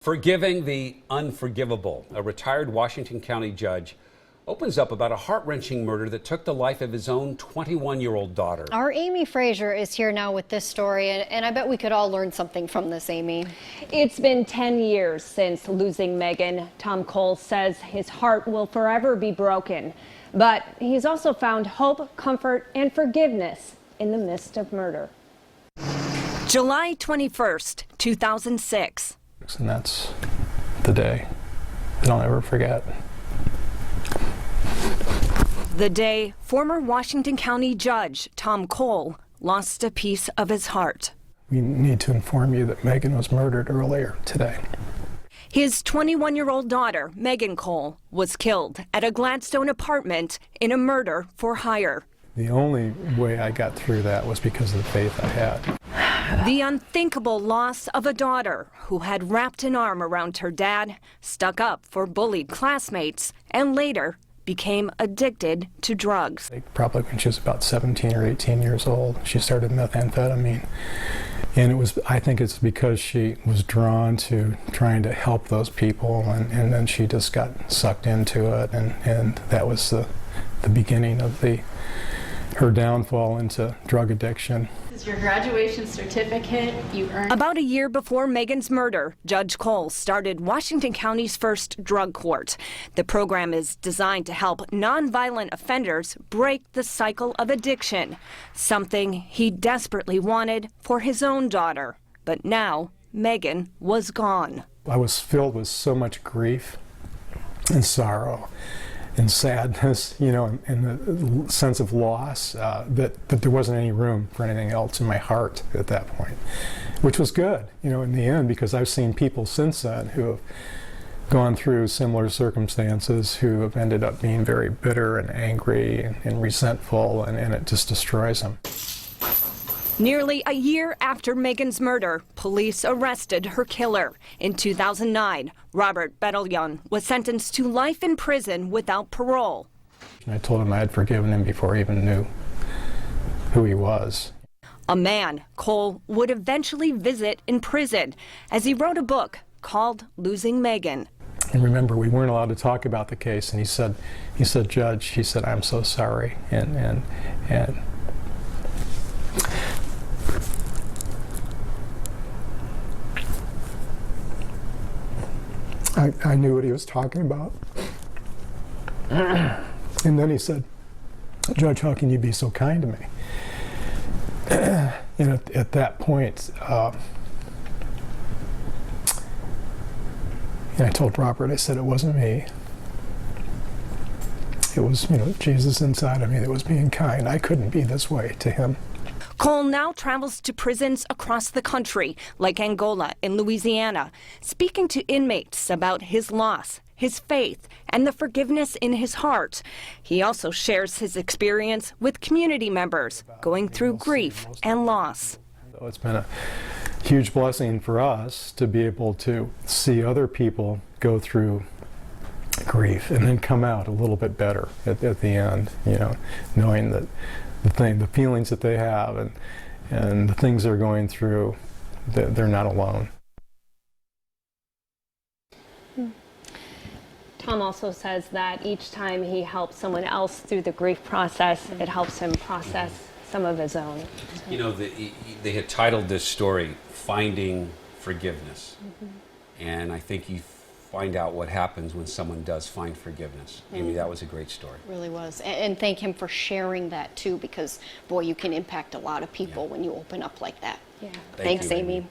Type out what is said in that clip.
Forgiving the unforgivable. A retired Washington County judge opens up about a heart-wrenching murder that took the life of his own 21-year-old daughter. Our Amy Frazier is here now with this story, and I bet we could all learn something from this, Amy. It's been 10 years since losing Megan. Tom Kohl says his heart will forever be broken, but he's also found hope, comfort, and forgiveness in the midst of murder. July 21st, 2006. And that's the day that I'll never forget. The day former Washington County Judge Tom Kohl lost a piece of his heart. We need to inform you that Megan was murdered earlier today. His 21-year-old daughter, Megan Kohl, was killed at a Gladstone apartment in a murder for hire. The only way I got through that was because of the faith I had. The unthinkable loss of a daughter who had wrapped an arm around her dad, stuck up for bullied classmates, and later became addicted to drugs. Probably when she was about 17 or 18 years old, she started methamphetamine. And I think it's because she was drawn to trying to help those people, and then she just got sucked into it, and that was the beginning of her downfall into drug addiction. This is your graduation certificate. You earned. About a year before Megan's murder, Judge Kohl started Washington County's first drug court. The program is designed to help nonviolent offenders break the cycle of addiction, something he desperately wanted for his own daughter. But now, Megan was gone. I was filled with so much grief and sorrow and sadness, and the sense of loss, that there wasn't any room for anything else in my heart at that point, which was good, in the end, because I've seen people since then who have gone through similar circumstances who have ended up being very bitter and angry and resentful, and it just destroys them. Nearly a year after Megan's murder, police arrested her killer. In 2009, Robert Betelyon was sentenced to life in prison without parole. I told him I had forgiven him before he even knew who he was. A man Kohl would eventually visit in prison as he wrote a book called Losing Megan. And remember, we weren't allowed to talk about the case, and he said, Judge, he said, I'm so sorry, and I knew what he was talking about. And then he said, Judge, how can you be so kind to me? And at that point, and I told Robert, I said, it wasn't me. It was, Jesus inside of me that was being kind. I couldn't be this way to him. Kohl now travels to prisons across the country, like Angola and Louisiana, speaking to inmates about his loss, his faith, and the forgiveness in his heart. He also shares his experience with community members going through grief and loss. It's been a huge blessing for us to be able to see other people go through grief and then come out a little bit better at the end, knowing that the feelings that they have and the things they're going through, they're not alone. Tom also says that each time he helps someone else through the grief process, it helps him process some of his own. They had titled this story, Finding Forgiveness. And I think you find out what happens when someone does find forgiveness. Amy, that was a great story. It really was. And thank him for sharing that, too, because, boy, you can impact a lot of people when you open up like that. Yeah. Thanks, Amy.